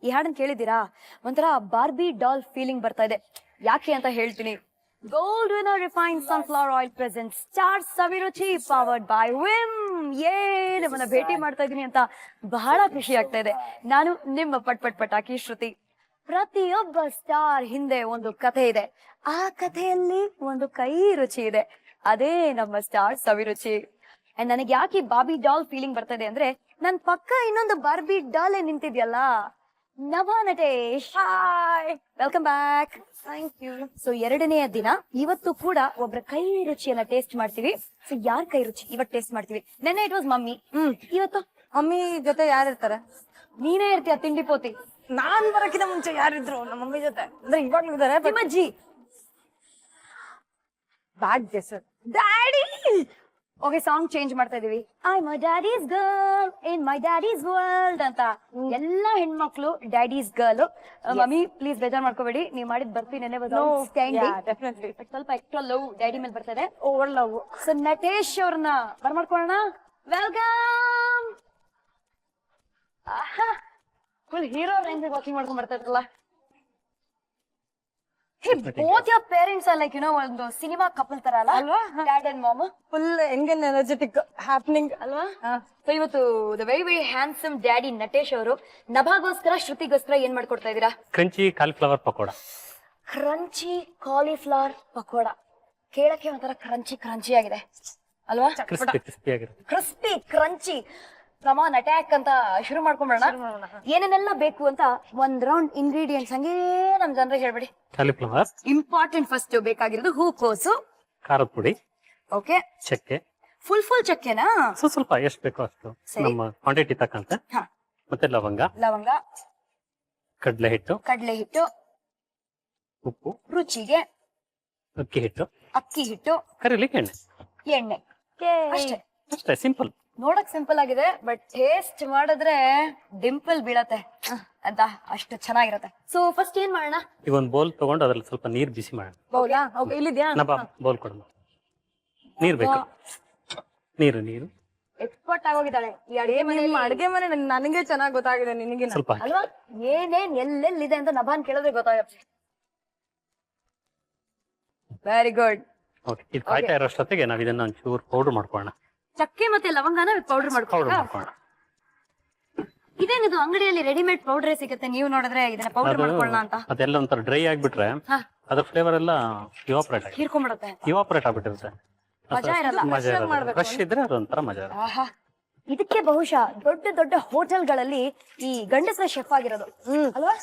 ಈ ಹಾಡನ್ನ ಕೇಳಿದ್ದೀರಾ? ಒಂಥರ ಬಾರ್ಬಿ ಡಾಲ್ ಫೀಲಿಂಗ್ ಬರ್ತಾ ಇದೆ. ಯಾಕೆ ಅಂತ ಹೇಳ್ತೀನಿ. Golden refined sunflower oil present star Saviruchi powered by Vim. ನಮ್ಮನ್ನ ಭೇಟಿ ಮಾಡ್ತಾ ಇದೀನಿ ಅಂತ ಬಹಳ ಖುಷಿ ಆಗ್ತಾ ಇದೆ. ನಾನು ನಿಮ್ಮ ಪಟಾಕಿ ಶ್ರುತಿ. ಪ್ರತಿಯೊಬ್ಬ ಸ್ಟಾರ್ ಹಿಂದೆ ಒಂದು ಕಥೆ ಇದೆ. ಆ ಕಥೆಯಲ್ಲಿ ಒಂದು ಕೈ ರುಚಿ ಇದೆ. ಅದೇ ನಮ್ಮ ಸ್ಟಾರ್ ಸವಿರುಚಿ. ಅಂಡ್ ನನಗೆ ಯಾಕೆ ಬಾರ್ಬಿ ಡಾಲ್ ಫೀಲಿಂಗ್ ಬರ್ತಾ ಇದೆ ಅಂದ್ರೆ, ನನ್ ಪಕ್ಕ ಇನ್ನೊಂದು ಬಾರ್ಬಿ ಡಾಲ್ ನಿಂತಿದ್ಯಲ್ಲ, Nabha Natesh. Hi, welcome back. Thank you. So ಎರಡನೆಯ ದಿನ ಇವತ್ತು ಕೂಡ ಒಬ್ರ ಕೈ ರುಚಿಯನ್ನ ಟೇಸ್ಟ್ ಮಾಡ್ತೀವಿ. ಸೊ ಯಾರ್ ಕೈ ರುಚಿ ಇವತ್ತು ಟೇಸ್ಟ್ ಮಾಡ್ತೀವಿ. ನೆನ್ನೆ ಇಟ್ ವಾಸ್ ಮಮ್ಮಿ. ಇವತ್ತು ಮಮ್ಮಿ ಜೊತೆ ಯಾರಿರ್ತಾರೆ? ನೀನೇ ಇರ್ತೀಯ ತಿಂಡಿ ಪೋತಿ. ನಾನ್ ಬರಕಿನ ಮುಂಚೆ ಯಾರಿದ್ರು ನಮ್ಮ ಮಮ್ಮಿ ಜೊತೆ? ಅಂದ್ರೆ ಇವಾಗ್ಲೂ ಇದಾರೆ. ನಿಮ್ಮಜ್ಜಿ. ಬ್ಯಾಡ್ ಗೆಸರ್. ಡ್ಯಾಡಿ. ಓಕೆ, ಸಾಂಗ್ ಚೇಂಜ್ ಮಾಡ್ತಾ ಇದೀವಿ. I my daddies girl in my daddies world ಅಂತ. ಎಲ್ಲಾ ಹೆಣ್ಮಕ್ಳು ಡ್ಯಾಡೀಸ್ ಗರ್ಲ್. ಮಮ್ಮಿ ಪ್ಲೀಸ್ ಬೇಜಾರ್ ಮಾಡ್ಕೋಬೇಡಿ, ನೀವ್ ಮಾಡಿದ್ ಬರ್ತೀನಿ. ನೆನ್ನೆ ಡೆಫಿನೆಟ್ಲಿ ಸ್ವಲ್ಪ ಎಕ್ಸ್ಟ್ರಾ ಲವ್ ಡ್ಯಾಡಿ ಮೇಲೆ ಬರ್ತದೆ. Over love. ಸೊ ನಟೇಶ್ ಅವ್ರನ್ನ ಬರ್ಮಾಡ್ಕೊಳ್ಳೋಣ. Welcome. Full hero range walking ಮಾಡ್ಕೊಂಡ್ ಬರ್ತಾ ಇದ್ರಲ್ಲ. both your parents are like, ಒಂದು ಸಿನಿಮಾ ಕಪಲ್ ತರ ಅಲ್ಲ ಅಲ್ವಾ? Dad and mom. ಫುಲ್ ಎಂಗನ್ ಎನರ್ಜೆಟಿಕ್ ಹ್ಯಾಪನಿಂಗ್ ಅಲ್ವಾ? ಸೊ ಇವತ್ತು the very very handsome daddy Natesh ಅವರು ನಭಾಗೋಸ್ಕರ ಶ್ರುತಿಗೋಸ್ಕರ ಏನ್ ಮಾಡ್ಕೊಡ್ತಾ ಇದೀರಾ? Crunchy cauliflower pakoda. Crunchy cauliflower pakoda ಕೇಳಕ್ಕೆ ಒಂಥರ ಕ್ರಂಚಿ ಆಗಿದೆ ಅಲ್ವಾ? Crispy crunchy. ಕಮಾನ್ ಅಟ್ಯಾಕ್ ಅಂತ ಶುರು ಮಾಡ್ಕೊಂಡ್ಬಿಡೋಣ. ಏನೇನೆಲ್ಲ ಬೇಕು ಅಂತ ಒಂದ್ ರೌಂಡ್ ಇಂಗ್ರೀಡಿಯೆಂಟ್ಸ್ ಹಂಗೇ ನಮ್ ಜನರಿಗೆ ಹೇಳ್ಬೇಡಿ. Cauliflower important. ಫಸ್ಟ್ ಬೇಕಾಗಿರೋದು ಹೂಕೋಸು, ಖಾರದ ಪುಡಿ, ಓಕೆ, ಚಕ್ಕೆ, ಫುಲ್ ಚಕ್ಕೆನಾ? ಸ್ವಲ್ಪ ಎಷ್ಟು ಬೇಕೋ ಅಷ್ಟು ನಮ್ಮ ಕ್ವಾಂಟಿಟಿ ತಕ್ಕಂತೆ, ಹಾ, ಮತ್ತೆ ಲವಂಗ, ಕಡಲೆ ಹಿಟ್ಟು, ಉಪ್ಪು, ರುಚಿಗೆ ಅಕ್ಕಿ ಹಿಟ್ಟು, ಕರಿಲಿಕ್ಕೆ ಎಣ್ಣೆ. ಅಷ್ಟೇ ಸಿಂಪಲ್. ನೋಡಕ್ ಸಿಂಪಲ್ ಆಗಿದೆ, ಬಟ್ ಟೇಸ್ಟ್ ಮಾಡಿದ್ರೆ ಡಿಂಪಲ್ ಬೀಳತ್ತೆ ಅಂತ ಅಷ್ಟು ಚೆನ್ನಾಗಿರತ್ತೆ. ಸೊ ಫಸ್ಟ್ ಏನ್ ಮಾಡೋಣ? ಈಗ ಒಂದು ಬೌಲ್ ತಗೊಂಡು ಅದ್ರಲ್ಲಿ ಸ್ವಲ್ಪ ನೀರ್ ಬಿಸಿ ಮಾಡೋಣ. ಬೌಲಾ? ಇಲ್ಲಿದ್ಯಾ? ಬೌಲ್ ಕೊಡೋಣ. ನೀರ್ ಬೇಕು. ನೀರು ಎಕ್ಸ್ಪರ್ಟ್ ಆಗೋಗಿದ್ದಾಳೆ ಈ ಅಡ್ಗೆ ಮನೆ ನನಗೆ ಚೆನ್ನಾಗಿ ಗೊತ್ತಾಗಿದೆ, ನಿನಗೆ ಸ್ವಲ್ಪ ಅಲ್ವಾ? ಏನೇನ್ ಎಲ್ಲೆಲ್ಲಿದೆ ಅಂತ ನಭಾನ್ ಕೇಳಿದ್ರೆ ಗೊತ್ತಾಗುತ್ತೆ. Very good. ಓಕೆ, ಇದು ಕಾಯ್ತಾ ಇರೋಷ್ಟೊತ್ತಿಗೆ ನಾವ್ ಇದನ್ನ ಒಂಚೂರು ಪೌಡರ್ ಮಾಡ್ಕೊಳ್ಳೋಣ. ಚಕ್ಕೆ ಮತ್ತೆ ಲವಂಗನ ಪೌಡರ್ ಮಾಡ್ಕೊಳ್ಳೋಣ. ಇದೇನಿದು ಅಂಗಡಿಯಲ್ಲಿ ರೆಡಿಮೇಡ್ ಪೌಡರ್ ಸಿಗುತ್ತೆ, ನೀವು ನೋಡಿದ್ರೆ ಇದನ್ನ ಪೌಡರ್ ಮಾಡ್ಕೊಳ್ಳೋಣ ಅಂತ. ಅದೆಲ್ಲ ಒಂಥರ ಡ್ರೈ ಆಗ್ಬಿಟ್ರೆ ಅದ್ರ ಫ್ಲೇವರ್ ಎಲ್ಲ ಹೀರ್ಕೊಂಡ್ಬಿಡುತ್ತೆ, ಇವಾಪರೇಟ್ ಆಗ್ಬಿಟ್ಟಿರುತ್ತೆ. ಮಜಾ ಇರಲ್ಲ. ಫ್ರೆಶ್ ಇದ್ರೆ ಅದೊಂಥರ ಮಜಾ ಇರುತ್ತೆ. ಆಹಾ, ಇದಕ್ಕೆ ಬಹುಶಃ ದೊಡ್ಡ ದೊಡ್ಡ ಹೋಟೆಲ್ಗಳಲ್ಲಿ ಈ ಗಂಡಸರ ಶೆಫ್ ಆಗಿರೋದು ಅಲ್ವಾ?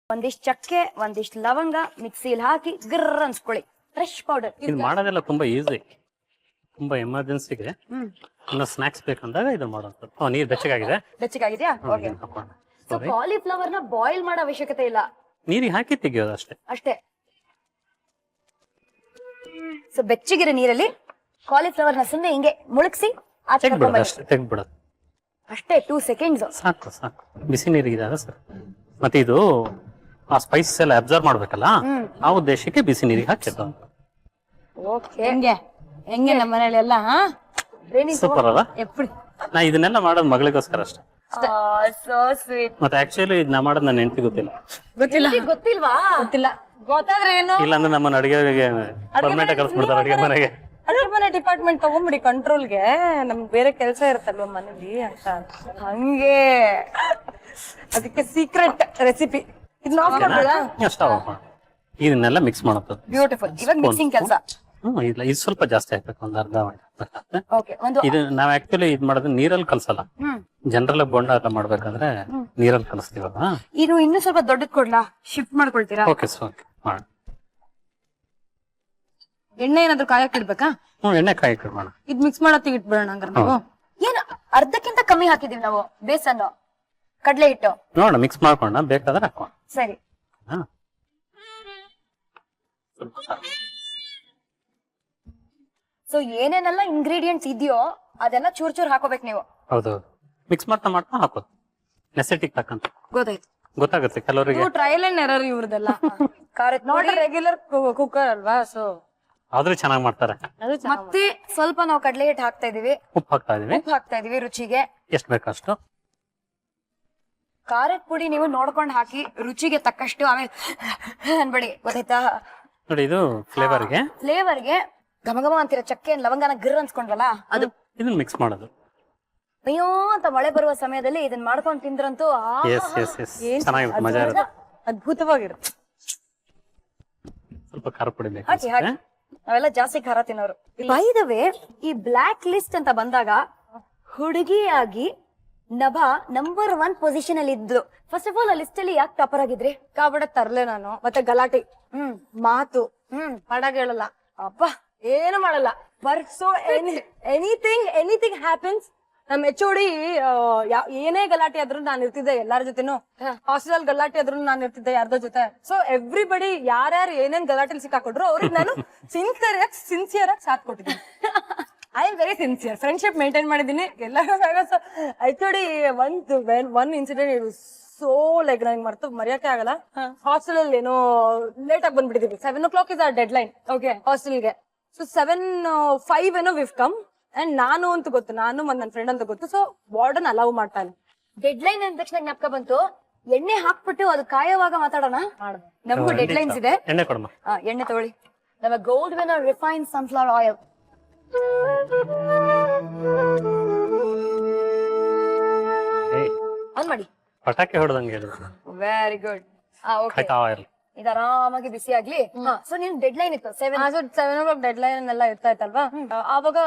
ಒಂದಿಷ್ಟು ಚಕ್ಕೆ, ಒಂದಿಷ್ಟು ಲವಂಗ ಮಿಕ್ಸಿಲಿ ಹಾಕಿ ಗ್ರರ್ ಅನ್ಸ್ಕೊಳ್ಳಿ. Fresh powder. ಇದು ಮಾಡೋದೆಲ್ಲ ತುಂಬಾ ಈಸಿ. ತುಂಬಾ ಎಮರ್ಜೆನ್ಸಿಗೆ ಸ್ನಾಕ್ಸ್ ಬೇಕಂದಾಗ ಇದು ಮಾಡೋದು. ನೀರ್ ಬೆಚ್ಚಗಾಗಿದ್ಯಾ? ಸೊ ಕಾಲಿಫ್ಲವರ್ ನ ಬಾಯ್ಲ್ ಮಾಡೋ ಅವಶ್ಯಕತೆ ಇಲ್ಲ, ನೀರಿಗೆ ಹಾಕಿ ತೆಗಿಯೋದು ಅಷ್ಟೇ. ಸೊ ಬೆಚ್ಚಗಿರೋ ನೀರಲ್ಲಿ ಕಾಲಿಫ್ಲವರ್ ನ ಸುಮ್ಮನೆ ಹಿಂಗೆ ಮುಳುಗಿಸಿ ತೆಗ್ದ್ಬಿಡೋದು ಅಷ್ಟೇ. 2 seconds ಸಾಕು. ಬಿಸಿ ನೀರಿಗೆ ಸರ್. ಮತ್ತೆ ಇದು ಆ ಸ್ಪೈಸಸ್ ಎಲ್ಲ ಅಬ್ಸರ್ವ್ ಮಾಡ್ಬೇಕಲ್ಲ, ಆ ಉದ್ದೇಶಕ್ಕೆ ಬಿಸಿ ನೀರಿಗೆ ಹಾಕಿದ್ದು. ಹೆಂಗೆ ನಮ್ಮ ಮನೇಲಿ ಎಲ್ಲ ಸೂಪರ್ ಅಲ್ಲ? ಎಪ್ಪಡಿ ನಾ ಇದನ್ನೆಲ್ಲ ಮಾಡೋದು ಮಗಳಿಗೋಸ್ಕರ ಅಷ್ಟೇ. so sweet. ಮತ್ತೆ ಆಕ್ಚುಲಿ ನಾ ಮಾಡೋದು ನನ್ನ ಹೆಂಡತಿ ಗೊತ್ತಿಲ್ಲ. ಗೊತ್ತಿಲ್ವಾ? ಗೊತ್ತಾದ್ರೆ ಏನು? ಇಲ್ಲಾಂದ್ರೆ ನಮ್ಮನ್ನ ಅಡಿಗೆಗೆ ಪರ್ಮನೆಂಟ್ ಕಳ್ಸ್ಬಿಡ್ತಾರೆ ಅಡಿಗೆ ಮನೆಗೆ. ಅಡುಗೆ ಮನೆ ಡಿಪಾರ್ಟ್ಮೆಂಟ್ ತಗೊಂಡ್ಬಿಡಿ ಕಂಟ್ರೋಲ್ಗೆ. ನಮ್ಗೆ ಬೇರೆ ಕೆಲಸ ಇರುತ್ತಲ್ವ ಮನೇಲಿ ಅಂತ. ಹಂಗೆ ಅದಕ್ಕೆ ಸೀಕ್ರೆಟ್ ರೆಸಿಪಿ. ಇದನ್ನೆಲ್ಲ ಮಿಕ್ಸ್ ಮಾಡೋದು. ಬ್ಯೂಟಿಫುಲ್. ಇವಾಗ ಮಿಕ್ಸಿಂಗ್ ಕೆಲಸ. ಇಲ್ಲ, ಇದು ಸ್ವಲ್ಪ ಜಾಸ್ತಿ ಹಾಕ್ಬೇಕು, ಒಂದು ಅರ್ಧ. ಓಕೆ, ಒಂದು ಇದು ನಾವ್ ಆಕ್ಚುಲಿ ಇದು ಮಾಡೋದು ನೀರಲ್ಲಿ ಕಲ್ಸಲ್ಲ. ಜನರಲ್ ಬೋಂಡ ಎಲ್ಲ ಮಾಡ್ಬೇಕಂದ್ರೆ ನೀರಲ್ಲಿ ಕಲಿಸ್ತೀವಲ್ಲ. ಇದು ಇನ್ನೂ ಸ್ವಲ್ಪ ದೊಡ್ಡದ್ ಕೊಡ್ಲಾ? ಶಿಫ್ಟ್ ಮಾಡ್ಕೊಳ್ತೀರಾ? ಓಕೆ ಮಾಡಿ. ಎಣ್ಣೆ ಏನಾದ್ರು ಕಾಯಕ್ ಇಡ್ಬೇಕಾ? ಎಣ್ಣೆ ಕಾಯಕ್ ಇಡೋಣ. ಇದು ಮಿಕ್ಸ್ ಮಾಡತ್ತೀವಿ ಇಟ್ಬಿಡೋಣ ಹಂಗಾರೆ ನಾವು. ಏನು ಅರ್ಧಕ್ಕಿಂತ ಕಮ್ಮಿ ಹಾಕಿದೀವಿ ನಾವು ಬೇಸನ್, ಕಡ್ಲೆ ಹಿಟ್ಟು. ನೋಡ ಮಿಕ್ಸ್ ಮಾಡ್ಕೊಂಡ, ಬೇಕಾದ್ರೆ ಹಾಕೋಣ. ಸರಿ. ಸೊ ಏನೇನೆಲ್ಲ ಇಂಗ್ರೀಡಿಯೆಂಟ್ಸ್ ಇದೆಯೋ ಅದೆಲ್ಲ ಚೂರ್ ಹಾಕೋಬೇಕು ನೀವು. ಹೌದು, ಮಿಕ್ಸ್ ಮಾಡ್ತಾ ಹಾಕೋದು. ನೆಸೆಟಿಕ್ ತಕ್ಕಂತ ಗೊತ್ತಾಗುತ್ತೆ ಕೆಲವರಿಗೆ. ಟ್ರಯಲ್ ಅಂಡ್ ಎರರ್ ಇವ್ರದೆಲ್ಲ. ನಾಟ್ ರೆಗ್ಯುಲರ್ ಕುಕ್ಕರ್ ಅಲ್ವಾ, ಸೊ ಆದ್ರೂ ಚೆನ್ನಾಗಿ ಮಾಡ್ತಾರೆ. ಅದು ಮತ್ತೆ ಸ್ವಲ್ಪ ನಾವು ಕಡಲೆ ಹಿಟ್ಟು ಹಾಕ್ತಾ ಇದೀವಿ, ಉಪ್ಪು ಹಾಕ್ತಾ ಇದೀವಿ, ಉಪ್ಪು ಹಾಕ್ತಾ ಇದೀವಿ ರುಚಿಗೆ. ಎಷ್ಟು ಬೇಕಷ್ಟು. ಖಾರದ ಪುಡಿ ನೀವು ನೋಡ್ಕೊಂಡು ಹಾಕಿ, ರುಚಿಗೆ ತಕ್ಕಷ್ಟು. ಆಮೇಲೆ ಅನ್ಬೇಡಿ, ಗೊತ್ತಾಯ್ತಾ? ನೋಡಿ ಇದು ಫ್ಲೇವರ್ಗೆ, ಫ್ಲೇವರ್ಗೆ ಘಮ ಘಮ ಅಂತೀರ, ಚಕ್ಕೆ ಲವಂಗನ ಗಿರ್ ಅನ್ಸ್ಕೊಂಡ್ವಲ್ಲ ಅದು. ಇದನ್ನ ಮಿಕ್ಸ್ ಮಾಡೋದು. ಅಯ್ಯೋ ಅಂತ ಮಳೆ ಬರುವ ಸಮಯದಲ್ಲಿ ಇದನ್ನ ಮಾಡ್ಕೊಂಡು ತಿಂದ್ರಂತೂ ಎಸ್ ಎಸ್ ಎಸ್ ಚೆನ್ನಾಗಿರುತ್ತೆ, ಮಜಾ ಇರುತ್ತೆ. ಅದ್ಭುತವಾಗಿರುತ್ತೆ. ಸ್ವಲ್ಪ ಖಾರ ಪುಡಿ ಬೇಕು ಹಾಕಿ ಹಾಕಿ, ನಾವೆಲ್ಲ ಜಾಸ್ತಿ ಖಾರ ತಿನ್ನೋರು. ಬೈ ದ ವೇ, ಈ ಬ್ಲಾಕ್ ಲಿಸ್ಟ್ ಅಂತ ಬಂದಾಗ ಹುಡುಗಿಯಾಗಿ ನಭಾ ನಂಬರ್ 1 ಪೊಸಿಷನ್ ಅಲ್ಲಿ ಇದ್ದು. ಫಸ್ಟ್ ಆಫ್ ಆಲ್ ಆ ಲಿಸ್ಟ್ ಅಲ್ಲಿ ಯಾಕೆ ಟಾಪರ್ ಆಗಿದ್ರಿ? ಕಾಬಡೆ ತರ್ಲೆ ನಾನು, ಮತ್ತೆ ಗಲಾಟೆ, ಮಾತು, ಹಾಡಾಗ್ ಹೇಳಲ್ಲ, ಅಪ್ಪ ಏನು ಮಾಡಲ್ಲ. ಬರ್ಸೋ ಎನಿಥಿಂಗ್ ಹ್ಯಾಪನ್ಸ್. ನಮ್ HOD ಏನೇ ಗಲಾಟೆ ಆದ್ರೂ ನಾನು ಇರ್ತಿದ್ದೆ ಎಲ್ಲಾರ ಜೊತೆನು. ಹಾಸ್ಟೆಲ್ ಗಲಾಟೆ ಆದ್ರೂ ನಾನು ಇರ್ತಿದ್ದೆ ಯಾರ್ದೋ ಜೊತೆ. ಸೊ ಎವ್ರಿಬಡಿ ಯಾರ್ಯಾರು ಏನೇನ್ ಗಲಾಟೆಲಿ ಸಿಕ್ಕಾಕೊಟ್ರು ಅವ್ರಿಗೆ ನಾನು ಸಿನ್ಸಿಯರ್ ಆಗಿ ಸಾಥ್ ಕೊಟ್ಟಿದ್ದೀನಿ. I am very sincere. Friendship maintain ಮಾಡಿದೀನಿ ಎಲ್ಲರೂ. HOD one incident so like ನನಗೆ ಮರೆಯಕ್ಕೆ ಆಗಲ್ಲ. ಹಾಸ್ಟೆಲ್ ಅಲ್ಲಿ ಏನೋ ಲೇಟ್ ಆಗಿ ಬಂದ್ಬಿಟ್ಟಿದೀವಿ. 7 o'clock ಇಸ್ ಆ ಡೆಡ್ ಲೈನ್ ಹಾಸ್ಟೆಲ್ಗೆ. ಸೊ 7:05 ಏನೋ ವಿವ್ ಕಮ್. ಅಂಡ್ ನಾನು ಅಂತ ಗೊತ್ತು, ನಾನು ಮತ್ತೆ ನನ್ನ ಫ್ರೆಂಡ್ ಅಂತ ಗೊತ್ತು. ಸೊ ವಾರ್ಡನ್ ಅಲೌ ಮಾಡ್ತಾನೆ. ಡೆಡ್ ಲೈನ್ ಅಂದ ತಕ್ಷಣ ಜ್ಞಾಪಕ ಬಂತು, ಎಣ್ಣೆ ಹಾಕ್ಬಿಟ್ಟು ಅದು ಕಾಯೋವಾಗ ಮಾತಾಡೋಣ. ನಮಗೂ ಡೆಡ್ ಲೈನ್ಸ್ ಇದೆ. ಎಣ್ಣೆ ಕೊಡಮ್ಮ. ಎಣ್ಣೆ ತಗೊಳ್ಳಿ. ನಮ್ಮ gold winner refine sunflower oil. On ಮಾಡಿ. ಪಟಾಕಿ ಹೊಡೆದಂಗೆ ಹೇಳಿದ್ರು. Very good. ಓಕೆ, ಇದು ಆರಾಮಾಗಿ ಬಿಸಿ ಆಗ್ಲಿ. ಸೊ ನಿನ್ ಡೆಡ್ ಲೈನ್ ಇತ್ತು 7 o'clock ಡೆಡ್ ಲೈನ್ ಎಲ್ಲ ಇರ್ತಾ ಇತ್ತಲ್ವಾ. ಆವಾಗ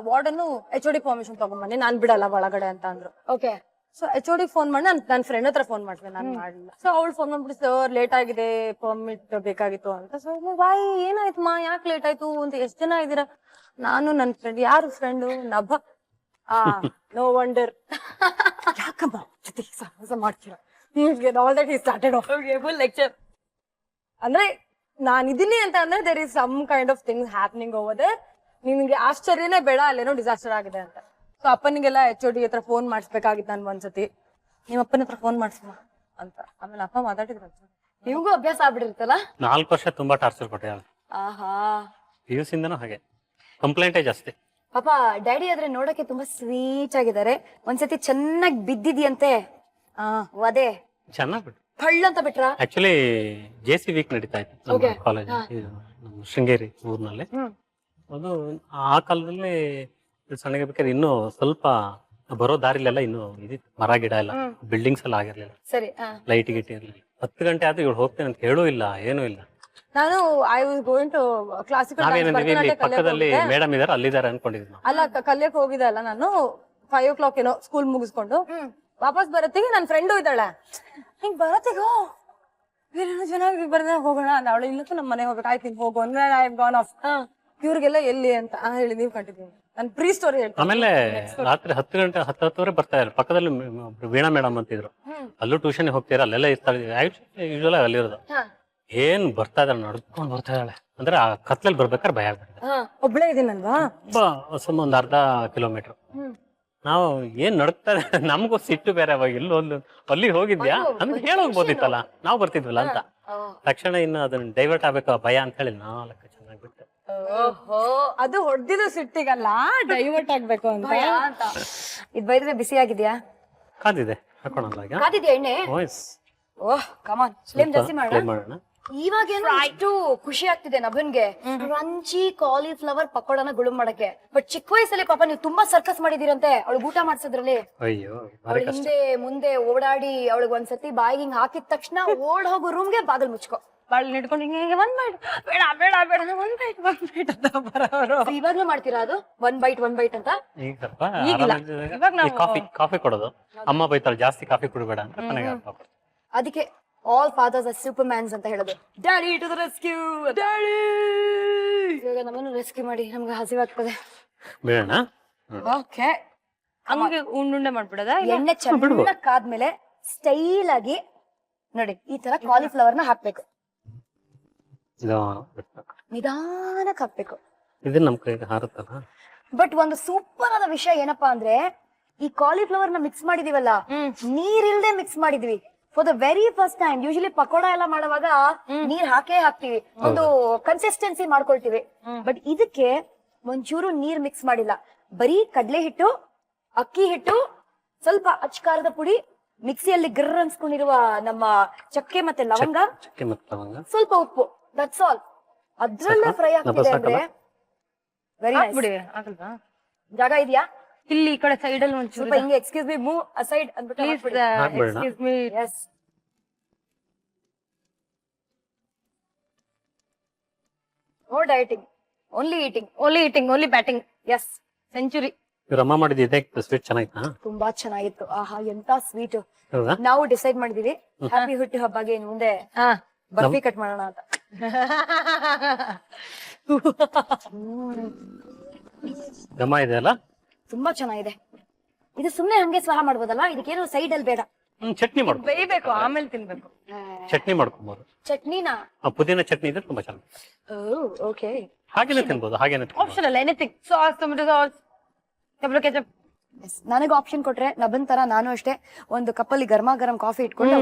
ವಾರ್ಡನ್ HOD ಪರ್ಮಿಷನ್ ತಗೊಂಡ್ಬನ್ನಿ, ನಾನ್ ಬಿಡಲ್ಲ ಒಳಗಡೆ ಅಂತ ಅಂದ್ರು. ಓಕೆ. ಸೊ HOD ಫೋನ್ ಮಾಡಿ ನನ್ನ ಫ್ರೆಂಡ್ ಹತ್ರ ಫೋನ್ ಮಾಡ್ತೀನಿ, ನಾನ್ ಮಾಡ್ಲಿಲ್ಲ. ಸೊ ಅವಳು ಫೋನ್ ಮಾಡ್ಬಿಟ್ಟು, ಸರ್ ಲೇಟ್ ಆಗಿದೆ, ಪರ್ಮಿಟ್ ಬೇಕಾಗಿತ್ತು ಅಂತ. ಸೊ ಬಾಯ್ ಏನಾಯ್ತು ಮಾ, ಯಾಕೆ ಲೇಟ್ ಆಯ್ತು ಅಂತ, ಎಷ್ಟ್ ಜನ ಇದೀರಾ? ನಾನು ನನ್ನ ಫ್ರೆಂಡ್. ಯಾರು ಫ್ರೆಂಡು? ನಭ. No wonder. ಯಾಕಮ್ಮ ಜೊತೆ ಸಾಹಸ ಮಾಡ್ತೀರಾ? All that he started off full lecture. ಅಂದ್ರೆ ನಾನಿದ್ದೀನಿ ಅಂತ ಅಂದ್ರೆ there is some kind of things happening over there. ನಿನ್ಗೆ ಆಶ್ಚರ್ಯನೇ ಬೇಡ, ಅಲ್ಲೇನೋ ಡಿಸಾಸ್ಟರ್ ಆಗಿದೆ ಅಂತ. ಸೊ ಅಪ್ಪನಿಗೆಲ್ಲ HOD ಹತ್ರ ಫೋನ್ ಮಾಡಿಸ್ಬೇಕಾಗಿತ್ತು ನಾನು ಒಂದ್ಸತಿ. ನಿಮ್ಮ ಅಪ್ಪನ ಹತ್ರ ಫೋನ್ ಮಾಡಿಸ್ಮ ಅಂತ. ಆಮೇಲೆ ಅಪ್ಪ ಮಾತಾಡಿದ್ರು. ನಿಮ್ಗೂ ಅಭ್ಯಾಸ ಆಗ್ಬಿಟ್ಟಿರ್ತಲ್ಲ. 4 ವರ್ಷ ತುಂಬಾ ಟಾರ್ಚರ್ ಕೊಟ್ಟೆ. ಆಹಾ, PUC ಇಂದನೂ ಹಾಗೆ ಕಂಪ್ಲೇಂಟೇ ಜಾಸ್ತಿ. ಪಾಪ ಡ್ಯಾಡಿ ಆದ್ರೆ ನೋಡಕ್ಕೆ ತುಂಬಾ ಸ್ವೀಟ್ ಆಗಿದ್ದಾರೆ. ಒಂದ್ಸತಿ ಚೆನ್ನಾಗಿ ಬಿದ್ದಿದ್ಯಂತೆ ವದೆ, ಚೆನ್ನಾಗ್ ಬಿಟ್ಟು ಕಳ್ಳ ಅಂತ ಬಿಟ್ರ. ಆಕ್ಚುಲಿ JC ವೀಕ್ ನಡೀತಾ ಇತ್ತು ನಮ್ಮ ಕಾಲೇಜ್, ನಮ್ಮ ಶೃಂಗೇರಿ ಊರ್ನಲ್ಲಿ. ಅದು ಆ ಕಾಲದಲ್ಲಿ ಸಣ್ಣಗೆ ಬೇಕಾದ್ರೆ ಇನ್ನು ಸ್ವಲ್ಪ ಬರೋ ದಾರಿಲೆಲ್ಲ ಇನ್ನು ಇದಿತ್ತು, ಮರ ಗಿಡ ಎಲ್ಲ, ಬಿಲ್ಡಿಂಗ್ಸ್ ಎಲ್ಲ ಆಗಿರ್ಲಿಲ್ಲ. ಸರಿ, ಲೈಟ್ ಗಿಟ್ ಇರ್ಲಿಲ್ಲ. 10 ಗಂಟೆ ಆದ್ರೂ ಇವಳು ಹೋಗ್ತೇನೆ ಅಂತ ಹೇಳೂ ಇಲ್ಲ, ಏನೂ ಇಲ್ಲ. ನಾನು I was going to classical ನಾವೇನಂದ್ರೆ ಪಕ್ಕದಲ್ಲಿ ಮೇಡಮ್ ಇದಾರೆ, ಅಲ್ಲಿದ್ದಾರೆ ಅನ್ಕೊಂಡಿದ್ವಿ ನಾವು. ಅಲ್ಲ, ಕಲಿಯಕ್ ಹೋಗಿದ್ದೆ ಅಲ್ಲ ನಾನು. 5 o'clock ಏನೋ ಸ್ಕೂಲ್ ಮುಗಿಸ್ಕೊಂಡು ವಾಪಸ್ ಬರತ್ತಿಗೆ ನನ್ನ ಫ್ರೆಂಡು ಇದ್ದಾಳೆ. ಹಿಂಗ್ ಬರತ್ತಿಗೋ ಚೆನ್ನಾಗಿ ಬರ್ದ ಹೋಗೋಣ ಅಂದ. ಅವಳು ಇಲ್ಲತ್ತು ನಮ್ಮ ಮನೆ ಹೋಗ್ಬೇಕು. ಆಯ್ತು ಹೋಗು ಅಂದ್ರೆ ಐ ಗಾನ್ ಆಫ್. ಇವ್ರಿಗೆಲ್ಲ ಎಲ್ಲಿ ಅಂತ ಹೇಳಿ ನೀವು ಕಂಟಿನ್ಯೂ. ನನ್ ಪ್ರೀ ಸ್ಟೋರಿ ಹೇಳ್ತೀನಿ. ಆಮೇಲೆ ರಾತ್ರಿ 10 ಗಂಟೆ 10-10ವರೆ ಬರ್ತಾ ಇದ್ರು. ಪಕ್ಕದಲ್ಲಿ ವೀಣಾ ಮೇಡಮ್ ಅಂತಿದ್ರು, ಅಲ್ಲೂ ಟ್ಯೂಷನ್ ಹೋಗ್ತೀರ, ಅಲ್ಲೆಲ್ಲ ಇರ್ತಾಳೆ. ಯೂಶುವಲ್ ಅಲ್ಲಿರೋದು. ಏನ್ ಬರ್ತಾ ಇದ್ದಾಳೆ, ನಡ್ಕೊಂಡ್ ಬರ್ತಾ ಇದ್ದಾಳೆ. ಅಂದ್ರೆ ಆ ಕತ್ಲಲ್ಲಿ ಬರ್ಬೇಕಾದ್ರೆ ಭಯ ಆಗ್ಬಿಡುತ್ತೆ. ಒಬ್ಳೇ ಇದೀನಲ್ವಾ, ಒಂದ್ ಅರ್ಧ ಕಿಲೋಮೀಟರ್. ನಾವು ಏನ್ ನಡ್ತಾ ನಮಗೂ ಸಿಟ್ಟು ಬೇರೆ. ಅವಾಗ ಇಲ್ಲೊಂದು ಅಲ್ಲಿಗೆ ಹೋಗಿದ್ಯಾ ಅಂತ ಹೇಳೋಗ್ಬೋದಿತ್ತಲ್ಲ, ನಾವು ಬರ್ತಿದ್ವಲ್ಲ ಅಂತ. ತಕ್ಷಣ ಇನ್ನು ಅದನ್ನ ಡೈವರ್ಟ್ ಆಗ್ಬೇಕು ಭಯ ಅಂತ ಹೇಳಿ 4 ಚೆನ್ನಾಗಿ ಬಿಟ್ಟು. ಅದು ಹೊಡೆದಿದ್ದು ಸಿಟ್ಟಿಗಲ್ಲ, ಡೈವರ್ಟ್ ಆಗ್ಬೇಕು ಅಂತ. ಇದ್ ಬೈದ್ರೆ ಬಿಸಿ ಆಗಿದ್ಯಾ? ಕಾದಿದೆ, ಹಾಕೋಣಲ್ಲ ಈಗ. ಕಾದಿದ್ಯಾ ಎಣ್ಣೆ? ಓಹ್ ಕಮಾನ್, ಫ್ಲೇಮ್ ಜಾಸ್ತಿ ಮಾಡೋಣ. ಇವಾಗೇನು ಇಷ್ಟು ಖುಷಿ ಆಗ್ತಿದೆ ನಭನ್ಗೆ, ಕ್ರಂಚಿ ಕಾಲಿಫ್ಲವರ್ ಪಕೋಡನ ಗುಳುಂ ಮಾಡಕ್ಕೆ. ಬಟ್ ಚಿಕ್ಕ ವಯಸ್ಸಲ್ಲಿ ಪಾಪ ನೀವು ತುಂಬಾ ಸರ್ಕಸ್ ಮಾಡಿದಿರಂತೆ ಅವಳಿಗೆ ಊಟ ಮಾಡ್ಸೋದ್ರಲ್ಲಿ. ಅಯ್ಯೋ, ಹಿಂದೆ ಮುಂದೆ ಓಡಾಡಿ ಅವಳಿಗೆ ಒಂದ್ಸತಿ ಬಾಯಿಗೆ ಹಿಂಗ್ ಹಾಕಿದ ತಕ್ಷಣ ಓಡ್ ಹೋಗೋ ರೂಮ್ಗೆ ಬಾಗಿಲು ಮುಚ್ಕೋ, ಬಾಳ್ ನಿಡ್ಕೊಂಡು ಹಿಂಗೆ 1 bite ಬೇಡ ಬೇಡ ಬೇಡ 1 bite ಅಂತ ಬರೋರು. ಇವಾಗ್ಲೂ ಮಾಡ್ತೀರಾ ಅದು 1 bite ಅಂತ? ಈಗ ಸ್ವಲ್ಪ ಕಾಫಿ ಕೊಡೋದು. ಅಮ್ಮ ಬೈತಾಳೆ ಜಾಸ್ತಿ ಕಾಫಿ ಕುಡಿಬೇಡ ಅಂತ. ಅದಕ್ಕೆ ಆಲ್ ಫಾದರ್ಸ್ ಆರ್ ಸೂಪರ್ಮ್ಯಾನ್ಸ್ ಅಂತ ಹೇಳೋದು. Daddy to the rescue, daddy. ಇವಾಗ ನಮ್ಮನ್ನು ರೆಸ್ಕ್ಯೂ ಮಾಡಿ, ನಮ್ಗೆ ಹಸಿವಾಗ್ತದೆ. ಬೇಡ. ಓಕೆ, ಹಂಗೆ ಉಂಡುಂಡೆ ಮಾಡ್ಬಿಡೋದ? ಎಣ್ಣೆ ಚೆನ್ನಾಗಿ ಕಾದ್ಮೇಲೆ ಸ್ಟೈಲ್ ಆಗಿ ನೋಡಿ ಈ ತರ ಕಾಲಿಫ್ಲವರ್ ನ ಹಾಕ್ಬೇಕು. ನಿಧಾನಕ್ಕೆ ಹಾಕ್ಬೇಕು. ಇದು ನಮ್ ಕೈಗೆ ಹಾರುತ್ತಲ್ಲ. ಬಟ್ ಒಂದು ಸೂಪರ್ ಆದ ವಿಷಯ ಏನಪ್ಪಾ ಅಂದ್ರೆ, ಈ ಕಾಲಿಫ್ಲವರ್ ನ ಮಿಕ್ಸ್ ಮಾಡಿದೀವಲ್ಲ, ನೀರಿಲ್ದೆ ಮಿಕ್ಸ್ ಮಾಡಿದ್ವಿ. For the very first time usually pakoda ಎಲ್ಲ ಮಾಡುವಾಗ ನೀರ್ ಹಾಕೇ ಹಾಕ್ತಿವಿ, ಒಂದು ಕನ್ಸಿಸ್ಟೆನ್ಸಿ ಮಾಡ್ಕೊಳ್ತೀವಿ. ಬಟ್ ಇದಕ್ಕೆ ಒಂಚೂರು ನೀರ್ ಮಿಕ್ಸ್ ಮಾಡಿಲ್ಲ, ಬರೀ ಕಡ್ಲೆ ಹಿಟ್ಟು, ಅಕ್ಕಿ ಹಿಟ್ಟು, ಸ್ವಲ್ಪ ಅಚ್ಕಾರದ ಪುಡಿ, ಮಿಕ್ಸಿಯಲ್ಲಿ ಗರ್ರ್ ಅನ್ಸ್ಕೊಂಡಿರುವ ನಮ್ಮ ಚಕ್ಕೆ ಮತ್ತೆ ಲವಂಗ, ಚಕ್ಕೆ ಮತ್ತೆ ಲವಂಗ, ಸ್ವಲ್ಪ ಉಪ್ಪು, ದಟ್ಸ್ ಆಲ್. ಅದ್ರಲ್ಲೇ ಫ್ರೈ ಆಗ್ತಿದೆ ಅಂದ್ರೆ ವೆರಿ ನೈಸ್. ಬಿಡಿ ಆಗಲ್ವಾ? ಜಾಗ ಇದೆಯಾ? ಇಲ್ಲಿ ಈ ಕಡೆ ಸೈಡ್ ಅಲ್ಲಿ ಒಂಚೂರು ಸ್ವಲ್ಪ ಹಿಂಗೆ ಎಕ್ಸ್ಕ್ಯೂಸ್ ಮಿ ಮೂವ್ ಅಸೈಡ್ ಅಂದ್ಬಿಟ್ಟು ಹಾಕ್ಬಿಡೋಣ. Excuse me. Yes. No dieting, only eating. Only batting. Yes. Century. ಇವ್ರ ಅಮ್ಮ ಮಾಡಿದ್ದು ಇದೆ ಸ್ವೀಟ್ ಚೆನ್ನಾಗಿತ್ತಾ? ತುಂಬಾ ಚೆನ್ನಾಗಿತ್ತು. ಆಹಾ ಎಂತ ಸ್ವೀಟ್. ಹೌದಾ? ನಾವು ಡಿಸೈಡ್ ಮಾಡಿದೀವಿ ಹ್ಯಾಪಿ ಹುಟ್ಟು ಹಬ್ಬಗೆ ಇನ್ನು ಮುಂದೆ ಹಾ. ಬರ್ಫಿ ಕಟ್ ಮಾಡೋಣ ಅಂತ. ಘಮ ಇದೆ ಅಲ್ಲ? ತುಂಬಾ ಚೆನ್ನಾಗಿದೆ. ಇದು ಸುಮ್ನೆ ಹಂಗೆ ಸ್ವಹ ಮಾಡ್ಬೋದಲ್ಲ, ಇದಕ್ಕೇನು ಸೈಡ್ ಅಲ್ಲಿ ಬೇಡ. ಚಟ್ನಿ ಮಾಡ್ಕೊ, ಬೇಯ್ಬೇಕು ಆಮೇಲೆ ತಿನ್ಬೇಕು. ಚಟ್ನಿ ಮಾಡ್ಕೊಬಹುದು. ಚಟ್ನಿನಾ? ಪುದೀನ ಚಟ್ನಿ ಇದ್ರೆ ತುಂಬಾ ಚೆನ್ನಾಗಿ. ಓಕೆ. ಹಾಗೇನೆ ತಿನ್ಬೋದು, ಹಾಗೇನೆ ತಿನ್ಬೋದು. Optional anything. Sauce, tomato sauce, tomato ketchup. ನನಗೆ ಆಪ್ಷನ್ ಕೊಟ್ರೆ ನಬನ್ ತರ ನಾನು ಅಷ್ಟೇ ಒಂದು ಕಪ್ಪಲ್ಲಿ ಗರಮ ಗರಂ ಕಾಫಿ ಇಟ್ಕೊಂಡು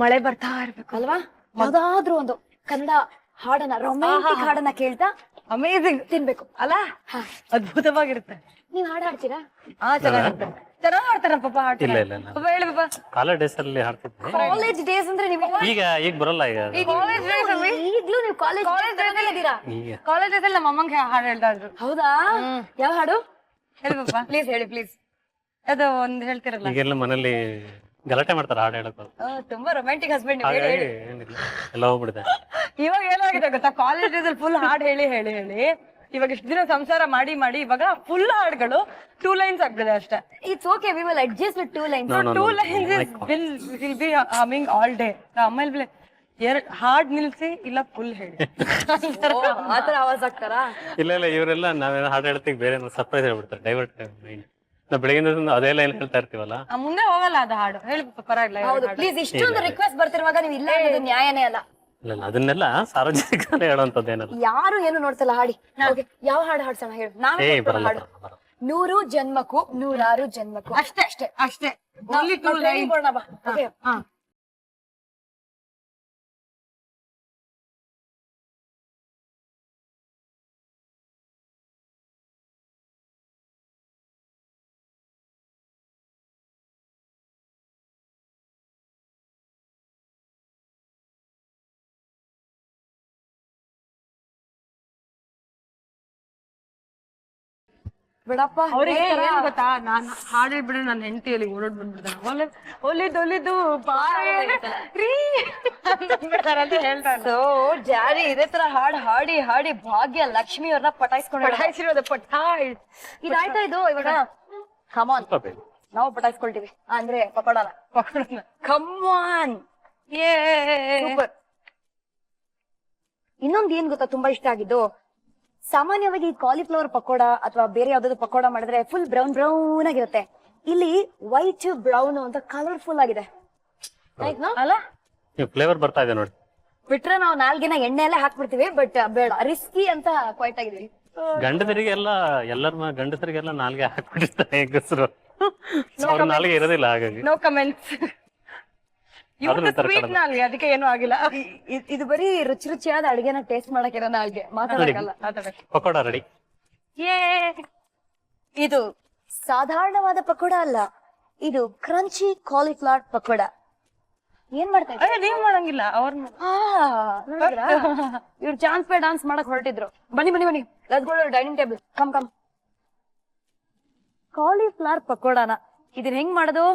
ಮಳೆ ಬರ್ತಾ ಇರ್ಬೇಕು ಅಲ್ವಾ, ಯಾವ್ದಾದ್ರೂ ಒಂದು ಕನ್ನಡ ಹಾಡನ್ನ, ರೊಮ್ಯಾಂಟಿಕ್ ಹಾಡನ್ನ ಕೇಳ್ತಾ ಅಮೇಸಿಂಗ್ ತಿನ್ಬೇಕು. ಅಲ್ಲ? ಅದ್ಭುತವಾಗಿರುತ್ತೆ. ನೀವ್ ಹಾಡು ಹಾಡ್ತೀರಾ? ಚೆನ್ನಾಗಿರುತ್ತೆ. ಚೆನ್ನಾಗ್ ಮಾಡ್ತಾರ ಪಾಪ ಹಾಡು. ಇಲ್ಲ ಇಲ್ಲ ಇಲ್ಲ, ಪಾಪ ಹೇಳಿ ಪಾಪ. ಕಾಲೇಜ್ ಡೇಸ್ ಅಲ್ಲಿ ಹಾಡ್ತಿದ್ದೆ. ಕಾಲೇಜ್ ಡೇಸ್ ಅಂದ್ರೆ ನೀವು ಈಗ ಬರಲ್ಲ. ಈಗ ಕಾಲೇಜ್ ಡೇಸ್ ಅಲ್ಲಿ ಈಗ್ಲೂ ನೀವು ಕಾಲೇಜ್ ಇದ್ದೀರಾ? ಈಗ ಕಾಲೇಜ್ ಡೇಸ್ ಅಲ್ಲಿ ನಮ್ಮ ಅಮ್ಮಂಗೆ ಹಾಡು ಹೇಳ್ತಾ ಇದ್ರು. ಹೌದಾ? ಯಾವ ಹಾಡು ಹೇಳಿ ಪಾಪ. ಪ್ಲೀಸ್ ಹೇಳಿ ಪ್ಲೀಸ್. ಅದು ಒಂದ್ ಹೇಳ್ತಿರಲ್ಲ. ಈಗೆಲ್ಲ ಮನೇಲಿ ಗಲಾಟೆ ಮಾಡ್ತಾರೆ ಹಾಡು ಹೇಳಕ್. ತುಂಬಾ ರೊಮ್ಯಾಂಟಿಕ್ ಹಸ್ಬೆಂಡ್. ಹಾಗಾಗಿ ಏನಿಲ್ಲ, ಎಲ್ಲ ಹೋಗ್ಬಿಡಿದೆ. ಇವಾಗ ಏನಾಗಿದೆ ಗೊತ್ತಾ, ಕಾಲೇಜ್ ಡೇಸ್ ಅಲ್ಲಿ ಫುಲ್ ಹಾಡು ಹೇಳಿ ಹೇಳಿ ಹೇಳಿ ಇವಾಗ ಇಷ್ಟು ದಿನ ಸಂಸಾರ ಮಾಡಿ ಮಾಡಿ ಇವಾಗ ಫುಲ್ ಹಾಡುಗಳು 2 ಲೈನ್ಸ್ ಆಗ್ಬಿಡಿದೆ ಅಷ್ಟೇ. It's okay, we will adjust with 2 lines. No, no, 2 no. Lines will be humming all day. ಆಮೇಲೆ ಹಾಡ್ ನಿಲ್ಸಿ ಇಲ್ಲ ಫುಲ್ ಹೇಳಿ ಆತರ ಆವಾಜ್ ಆಗ್ತಾರಾ? ಇಲ್ಲ ಇಲ್ಲ, ಇವರೆಲ್ಲ ನಾವೇನೋ ಹಾಡು ಹೇಳ್ತೀವಿ, ಬೇರೆ ಸರ್ಪ್ರೈಸ್ ಹೇಳ್ಬಿಡ್ತಾರೆ, ಡೈವರ್ಟ್ ಮೈಂಡ್. ನಾವು ಬೆಳಗಿನ ಅದೇ ಲೈನ್ ಹೇಳ್ತಾ ಇರ್ತೀವಲ್ಲ, ಮುಂದೆ ಹೋಗಲ್ಲ ಅದು ಹಾಡು. ಹೇಳಿ ಪರವಾಗಿಲ್ಲ. ಹೌದು ಪ್ಲೀಸ್. ಇಷ್ಟೊಂದು ರಿಕ್ವೆಸ್ಟ್ ಬರ್ತಿರುವಾಗ ನೀವು ಇಲ್ಲ ಅನ್ನೋದು ನ್ಯಾಯನೇ ಅಲ್ಲ. ಇಲ್ಲ ಇಲ್ಲ, ಅದನ್ನೆಲ್ಲ ಸಾರ್ವಜನಿಕ ಹೇಳುವಂತದ್ದು ಏನಲ್ಲ. ಯಾರು ಏನು ನೋಡ್ತಲ್ಲ, ಹಾಡಿ. Okay, ಯಾವ ಹಾಡು ಹಾಡ್ಸೋಣ ಹೇಳು. ನಾವೇ ಬರಲ್ಲ ಹಾಡು. 100 ಜನ್ಮಕ್ಕೂ 106 ಜನ್ಮಕ್ಕೂ. ಅಷ್ಟೇ ಅಷ್ಟೇ ಅಷ್ಟೇ. Only 2 lines. Okay. ಹಾ. ಬಿಡಪ್ಪ. ಅವ್ರಿಗೆ ಏನ್ ಗೊತ್ತಾ, ನಾನ್ ಹಾಡು ಹೇಳ್ಬಿಟ್ರೆ ನನ್ನ ಹೆಂಡತಿ ಅಲ್ಲಿ ಓಡೋಡ್ ಬಂದ್ಬಿಡ್ತಾನೆ. ಒಲಿದು ಬಾರಿ ಅಂತ ಹೇಳ್ತಾರೆ. ಸೊ ಜಾರಿ ಇದೇ ತರ ಹಾಡು ಹಾಡಿ ಹಾಡಿ ಭಾಗ್ಯ ಲಕ್ಷ್ಮಿ ಅವ್ರನ್ನ ಪಟಾಯಿಸ್ಕೊಂಡು ಪಟಾಯಿಸಿರೋದು ಇದಾಯ್ತಾ ಇದು ಇವಾಗ. ಕಮಾನ್, ನಾವು ಪಟಾಯಿಸ್ಕೊಳ್ತೀವಿ ಅಂದ್ರೆ ಪಕೋಡನ. ಕಮಾನ್. ಸೂಪರ್. ಇನ್ನೊಂದ್ ಏನ್ ಗೊತ್ತಾ ತುಂಬಾ ಇಷ್ಟ ಆಗಿದ್ದು, ಸಾಮಾನ್ಯವಾಗಿ ಕಾಲಿಫ್ಲವರ್ ಪಕೋಡ ಅಥವಾ ಬೇರೆ ಯಾವ್ದಾದ್ರು ಪಕೋಡ ಮಾಡಿದ್ರೆ ಫುಲ್ ಬ್ರೌನ್ ಬ್ರೌನ್ ಆಗಿರುತ್ತೆ. ಇಲ್ಲಿ ವೈಟ್ ಬ್ರೌನ್ ಅಂತ ಕಲರ್ಫುಲ್ ಆಗಿದೆ. ಅಲ್ಲ, ಫ್ಲೇವರ್ ಬರ್ತಾ ಇದೆ ನೋಡಿ. ಬಿಟ್ರೆ ನಾವು ನಾಲ್ಗಿನ ಎಣ್ಣೆಲ್ಲೇ ಹಾಕ್ಬಿಡ್ತೀವಿ, ಬಟ್ ಬೇಡ, ರಿಸ್ಕಿ ಅಂತ ಕ್ವೈಟ್ ಆಗಿದೀವಿ. ಗಂಡಸರಿಗೆಲ್ಲ ನಾಲ್ಗೆ ಹಾಕ್ಬಿಟ್ಟಿರ್ತಾರೆ ಹೆಂಗಸರು. ಅವ್ರ ನಾಲ್ಗೆ ಇರೋದಿಲ್ಲ, ಹಾಗಾಗಿ ನೋ ಕಮೆಂಟ್ಸ್. ಸ್ವೀಟ್ ನಾಲ್ಗೆ, ಅದಕ್ಕೆ ಏನೂ ಆಗಿಲ್ಲ. ಇದು ಬರೀ ರುಚಿ ರುಚಿಯಾದ ಅಡಿಗೆನ ಟೇಸ್ಟ್ ಮಾಡಕ್ಕಿರೋ ನಾಲ್ಗೆ, ಮಾತಾಡಕ್ಕಲ್ಲ. ಪಕೋಡ ರೆಡಿ. ಇದು ಸಾಧಾರಣವಾದ ಪಕೋಡ ಅಲ್ಲ, ಇದು ಕ್ರಂಚಿ ಕಾಲಿಫ್ಲವರ್ ಪಕೋಡ. ಏನ್ ಮಾಡ್ತಾ ಇದ್ದೀರಾ? ನೀವ್ ಮಾಡಂಗಿಲ್ಲ ಅವ್ರನ್ನ. ಇವ್ರು ಚಾನ್ಸ್ ಪೇ ಡಾನ್ಸ್ ಮಾಡಕ್ ಹೊರಟಿದ್ರು. ಬನ್ನಿ ಬನ್ನಿ ಬನ್ನಿ, let's go to dining table. Come come. Cauliflower ಪಕೋಡನ ಇದನ್ನ ಹೆಂಗ್ ಮಾಡೋದು?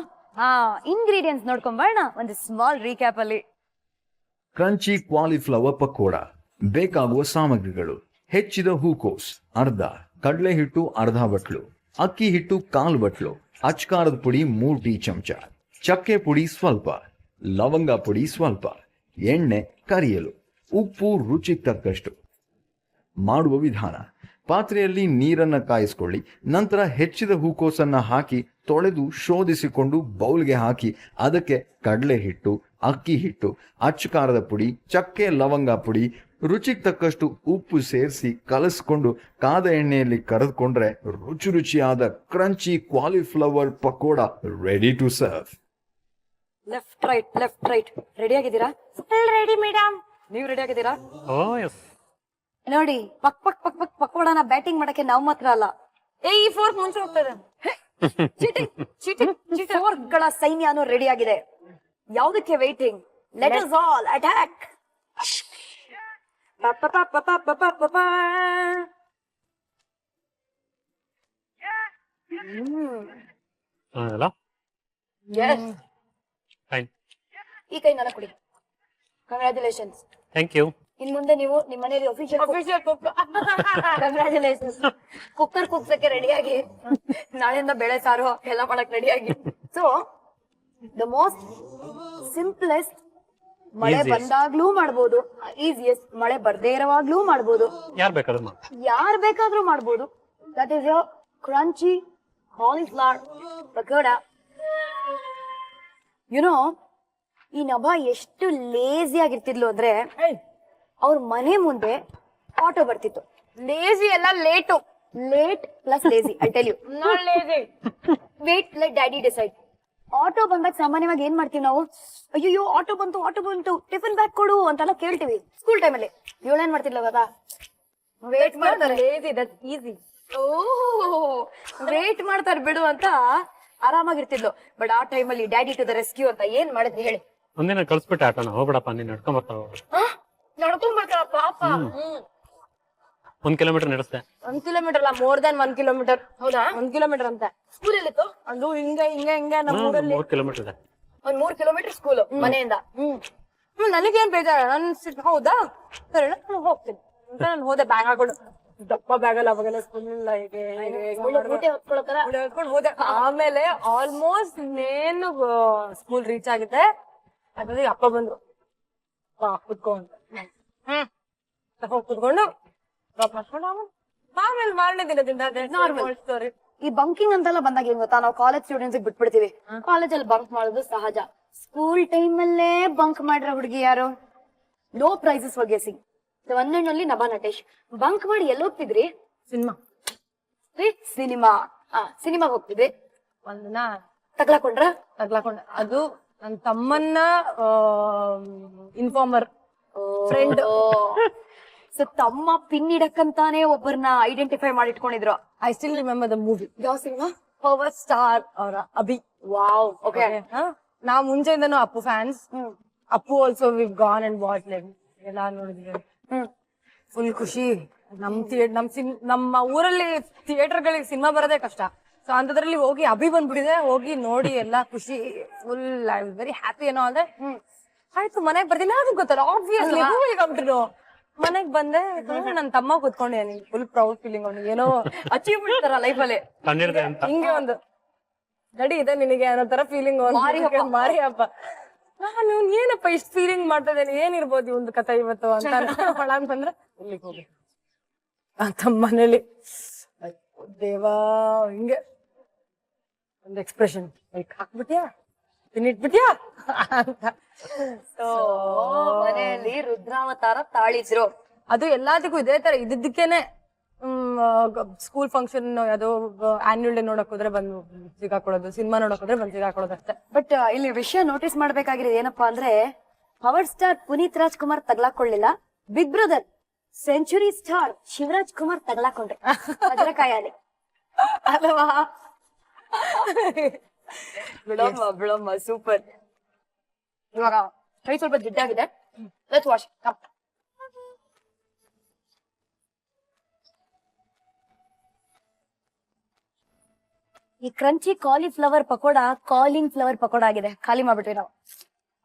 ಇಂಗ್ರೀಡಿಯೆಂಟ್ಸ್ ನೋಡ್ಕೊಂಬರೋಣ ಒಂದು ಸ್ಮಾಲ್ ರೀಕ್ಯಾಪ್ ಅಲ್ಲಿ. ಕ್ರಂಚಿ ಕಾಲಿಫ್ಲವರ್ ಪಕೋಡ ಬೇಕಾಗುವ ಸಾಮಗ್ರಿಗಳು: ಹೆಚ್ಚಿದ ಹೂಕೋಸ್ ಅರ್ಧ, ಕಡಲೆ ಹಿಟ್ಟು ಅರ್ಧ ಬಟ್ಲು, ಅಕ್ಕಿ ಹಿಟ್ಟು 1/4 ಬಟ್ಲು, ಅಚ್ಕಾರದ ಪುಡಿ 3 ಟೀ ಚಮಚ, ಚಕ್ಕೆ ಪುಡಿ ಸ್ವಲ್ಪ, ಲವಂಗ ಪುಡಿ ಸ್ವಲ್ಪ, ಎಣ್ಣೆ ಕರಿಯಲು, ಉಪ್ಪು ರುಚಿಗೆ ತಕ್ಕಷ್ಟು. ಮಾಡುವ ವಿಧಾನ: ಪಾತ್ರೆಯಲ್ಲಿ ನೀರನ್ನು ಕಾಯಿಸಿಕೊಳ್ಳಿ. ನಂತರ ಹೆಚ್ಚಿದ ಹೂಕೋಸನ್ನು ಹಾಕಿ ತೊಳೆದು ಶೋಧಿಸಿಕೊಂಡು ಬೌಲ್ಗೆ ಹಾಕಿ ಅದಕ್ಕೆ ಕಡಲೆ ಹಿಟ್ಟು, ಅಕ್ಕಿ ಹಿಟ್ಟು, ಅಚ್ಚಕಾರದ ಪುಡಿ, ಚಕ್ಕೆ ಲವಂಗ ಪುಡಿ, ರುಚಿಗೆ ತಕ್ಕಷ್ಟು ಉಪ್ಪು ಸೇರಿಸಿ ಕಲಸಿಕೊಂಡು ಕಾದ ಎಣ್ಣೆಯಲ್ಲಿ ಕರೆದುಕೊಂಡ್ರೆ ರುಚಿಯಾದ crunchy cauliflower pakoda ready to serve. Left right ready ಆಗಿದ್ದೀರಾ? Ready madam. ನೀವ್ ರೆಡಿ ಆಗಿದ್ದೀರಾ? Oh yes. ನೋಡಿ ಪಕ್ ಹೊಡೋಣ. ಬ್ಯಾಟಿಂಗ್ ಮಾಡಕ್ಕೆ ನಾವು ಮಾತ್ರ ಅಲ್ಲ, ಈ ಫೋರ್ಕ್ ಮುಂಚೆ ಹೋಗ್ತದೆ. ಫೋರ್ಕ್ ಗಳ ಸೈನ್ಯನೂ ರೆಡಿ ಆಗಿದೆ. ಯಾವ್ದಕ್ಕೆ waiting? Let us all attack. ಅಲ್ಲ ಫೈನ್. ಈ ಕೈ ನನಗೆ ಕೊಡಿ. ಕಂಗ್ರಾಚುಲೇಷನ್ಸ್. Thank you. ಇನ್ ಮುಂದೆ ನೀವು ನಿಮ್ಮ ಮನೆಯಲ್ಲಿ ಅಫಿಷಿಯಲ್ ಕಂಗ್ರಾಚುಲೇಷನ್ಸ್. ಕುಕ್ಕರ್ ಕುಗ್ಸಕ್ಕೆ ರೆಡಿಯಾಗಿ, ನಾಳೆಯಿಂದ ಬೇಳೆ ಸಾರು ಎಲ್ಲ ಮಾಡಕ್ ರೆಡಿಯಾಗಿ. ಸೊ ದ ಮೋಸ್ಟ್ ಸಿಂಪ್ಲೆಸ್ಟ್, ಮಳೆ Easiest. ಬಂದಾಗ್ಲೂ ಮಾಡ್ಬೋದು, ಈಸಿಯೆಸ್ಟ್ ಮಳೆ ಬರ್ದೇ ಇರೋವಾಗ್ಲೂ ಮಾಡ್ಬೋದು, ಯಾರ್ ಬೇಕಾದ್ರೂ ಮಾಡ್ಬೋದು. That is your crunchy cauliflower pakoda. YONO, ಈ ನಭ ಎಷ್ಟು ಲೇಜಿ ಆಗಿರ್ತಿದ್ಲು ಅಂದ್ರೆ, ಅವ್ರ ಮನೆ ಮುಂದೆ ಆಟೋ ಬರ್ತಿತ್ತು. ಲೇಜಿ ಎಲ್ಲ late. Late plus lazy, I tell you. Not lazy. Wait let daddy decide. Auto ಬಂದಾಗ ಸಾಮಾನ್ಯವಾಗಿ ಏನ್ ಮಾಡ್ತೀವಿ ನಾವು? ಅಯ್ಯೋ ಆಟೋ ಬಂತು, ಟಿಫಿನ್ ಬ್ಯಾಗ್ ಕೊಡು ಅಂತೆಲ್ಲ ಕೇಳ್ತೀವಿ ಸ್ಕೂಲ್ ಟೈಮಲ್ಲಿ. ಇವಳೇನ್ ಮಾಡ್ತಿಲ್ಲ ಗೊತ್ತಾ? ವೇಟ್ ಮಾಡ್ತಾರೆ. Lazy, that's easy. ವೇಟ್ ಮಾಡ್ತಾರೆ ಬಿಡು ಅಂತ ಆರಾಮಾಗಿರ್ತಿದ್ಲು. ಬಟ್ ಆ ಟೈಮಲ್ಲಿ ಡ್ಯಾಡಿ ಟು ದ ರೆಸ್ಕ್ಯೂ ಅಂತ ಏನ್ ಮಾಡಿದ್ವಿ ಹೇಳಿ? ಒಂದಿನ ಕಳ್ಸ್ಬಿಟ್ಟೆ ಆಟೋನ, ಹೋಗ್ಬಿಡಪ್ಪ ನೀನ್ ನಡ್ಕೊಂಡ್ ಬರ್ತಾವ. ನಡ್ಕೊಂಡ್ ಬರ್ತಾರ ಪಾಪ. 1 ಕಿಲೋಮೀಟರ್ ನಡೆಸ್ದೆ. 1 ಕಿಲೋಮೀಟರ್ ಅಲ್ಲ, ಮೋರ್ ದನ್ 1 ಕಿಲೋಮೀಟರ್. ಹೌದಾ? 1 ಕಿಲೋಮೀಟರ್ ಅಂತ ಸ್ಕೂಲ್ ಎಲ್ಲಿತ್ತು? ಅದು ಹಿಂಗ ನಮ್ಮೂರಲ್ಲಿ 3 ಕಿಲೋಮೀಟರ್ ಇದೆ. ಒಂದ್ 3 ಕಿಲೋಮೀಟರ್ ಸ್ಕೂಲ್ ಮನೆಯಿಂದ. ನನಗೇನ್ ಬೇಜಾರ, ಹೌದಾ ಸರಿ ನಾನು ಹೋಗ್ತೀನಿ ಅಂತ ನಾನು ಹೋದೆ. ಬ್ಯಾಗ್ ಹಾಕೊಂಡು, ದಪ್ಪ ಬ್ಯಾಗ್ ಅಲ್ಲ ಅವಾಗೆಲ್ಲ ಸ್ಕೂಲ್ ಹೊತ್ಕೊಂಡು ಹೋದೆ. ಆಮೇಲೆ ಆಲ್ಮೋಸ್ಟ್ ನೇನು ಸ್ಕೂಲ್ ರೀಚ್ ಆಗಿದೆ. ಅದ್ರಲ್ಲಿ ಅಪ್ಪ ಬಂದ್ರು, ಕುತ್ಕೊಂಡು ಹೋಗಿ ಕುತ್ಕೊಂಡು ಡ್ರಾಪ್ ಮಾಡ್ಕೊಂಡು ಆಮೇಲೆ ಮಾರನೇ ದಿನದಿಂದ ಸ್ಟೋರಿ. ಈ ಬಂಕಿಂಗ್ ಅಂತೆಲ್ಲ ಬಂದಾಗ ಏನ್ ಗೊತ್ತಾ, ನಾವು ಕಾಲೇಜ್ ಸ್ಟೂಡೆಂಟ್ಸ್ ಬಿಟ್ಬಿಡ್ತೀವಿ. ಕಾಲೇಜಲ್ಲಿ ಬಂಕ್ ಮಾಡೋದು ಸಹಜ. ಸ್ಕೂಲ್ ಟೈಮ್ ಅಲ್ಲೇ ಬಂಕ್ ಮಾಡಿರೋ ಹುಡುಗಿ ಯಾರು? ಲೋ ಪ್ರೈಸಸ್ ಒಗೆಸಿ ಒಂದೆಣ್ಣಲ್ಲಿ ನಭಾ ನಟೇಶ್. ಬಂಕ್ ಮಾಡಿ ಎಲ್ಲಿ ಹೋಗ್ತಿದ್ರಿ? ಸಿನಿಮಾ ಸಿನಿಮಾಗ್ ಹೋಗ್ತಿದ್ರಿ. ಒಂದಿನ ತಗ್ಲಾಕೊಂಡ್ರ? ತಗ್ಲಾಕೊಂಡೆ. ಅದು ನನ್ನ ತಮ್ಮನ್ನ ಇನ್ಫಾರ್ಮರ್ ಫ್ರೆಂಡ್. ಸೊ ತಮ್ಮ ಪಿನ್ ಇಡಕ್ಕಂತಾನೆ ಒಬ್ಬರನ್ನ ಐಡೆಂಟಿಫೈ ಮಾಡಿ ಇಟ್ಕೊಂಡಿದ್ರು. I still remember the movie. ಯಾವ ಸಿನಿಮಾ? ಪವರ್ ಸ್ಟಾರ್ ಅವರ ಅಭಿ. ವಾವ್. ಓಕೆ. ನಾವ್ ಮುಂಚೆಯಿಂದನೂ Appu fans. Appu also we gone and watch ಎಲ್ಲ ನೋಡಿದ್ವಿ. ಫುಲ್ ಖುಷಿ. ನಮ್ಮ ಊರಲ್ಲಿ ಥಿಯೇಟರ್ಗಳಿಗೆ ಸಿನಿಮಾ ಬರೋದೇ ಕಷ್ಟ. ಸೊ ಅಂತದ್ರಲ್ಲಿ ಹೋಗಿ ಅಭಿ ಬಂದ್ಬಿಟ್ಟಿದೆ, ಹೋಗಿ ನೋಡಿ ಎಲ್ಲ ಖುಷಿ. Full I was very happy ಏನೋ ಅಂದ್ರೆ. ಆಯ್ತು ಮನೆಗ್ ಬರ್ತೀನಿ, ಅದು ಗೊತ್ತಲ್ಲ ಆಬ್ವಿಯಸ್ಲಿ ಹೂವಿಗೆ ಮನೆಗ್ ಬಂದೆ. ನನ್ ತಮ್ಮ ಕೂತ್ಕೊಂಡೆ, ಫುಲ್ ಪ್ರೌಡ್ ಫೀಲಿಂಗ್. ಅವ್ನಿಗೆ ಏನೋ ಅಚೀವ್ಮೆಂಟ್ ತರ ಲೈಫ್ ಅಲ್ಲಿ ಹಿಂಗೆ ಒಂದು ನಡಿ ಇದೆ ನಿನಗೆ ಅನ್ನೋ ತರ ಫೀಲಿಂಗ್. ಮಾರಿ ಹಬ್ಬ. ನಾನು ಏನಪ್ಪ ಇಷ್ಟ ಫೀಲಿಂಗ್ ಮಾಡ್ತಾ ಇದ್ದೇನೆ, ಏನಿರ್ಬೋದು ಒಂದು ಕಥೆ ಇವತ್ತು ಅಂತ ಅಂತಂದ್ರೆ ಇಲ್ಲಿಗೆ ಹೋಗಿ ತಮ್ಮ ಮನೇಲಿ ದೇವಾ ಹಿಂಗೆ ಒಂದು ಎಕ್ಸ್ಪ್ರೆಷನ್ ಹಾಕ್ಬಿಟ್ಯಾ, ತಿನ್ನಿಟ್ಬಿಟ್ಯಾ ಅಂತ. ಮನೆಯಲ್ಲಿ ರುದ್ರಾವತಾರ ತಾಳಿದ್ರು. ಅದು ಎಲ್ಲದಕ್ಕೂ ಇದೇ ತರ ಇದ್ದಕ್ಕೇನೆ. ಸ್ಕೂಲ್ ಫಂಕ್ಷನ್ ಯಾವ್ದೋ ಆನ್ಯುವಲ್ ಡೇ ನೋಡಕ್ ಹೋದ್ರೆ ಬಂದು ಸಿಗಾಕೊಳ್ಳೋದು, ಸಿನಿಮಾ ನೋಡಕ್ ಹೋದ್ರೆ ಬಂದು ಸಿಗಾಕೊಳ್ಳೋದು ಅಷ್ಟೇ. ಬಟ್ ಇಲ್ಲಿ ವಿಷಯ ನೋಟಿಸ್ ಮಾಡ್ಬೇಕಾಗಿರೋದು ಏನಪ್ಪಾ ಅಂದ್ರೆ, ಪವರ್ ಸ್ಟಾರ್ ಪುನೀತ್ ರಾಜ್ಕುಮಾರ್ ತಗ್ಲಾಕೊಳ್ಳಿಲ್ಲ, big brother century star Shivaraj Kumar ತಗ್ಲಾಕೊಂಡ್ರೆ ಭದ್ರಕಾಯಲ್ಲಿ ಅಲ್ವಾ? ಬಿಡಮ್ಮ ಸೂಪರ್. ಇವಾಗ ಕೈ ಸ್ವಲ್ಪ ಜಿಡ್ಡಾಗಿದೆ. Let's wash. ಈ crunchy cauliflower pakoda calling flower pakoda ಆಗಿದೆ. ಖಾಲಿ ಮಾಡ್ಬಿಟ್ವಿ ನಾವು.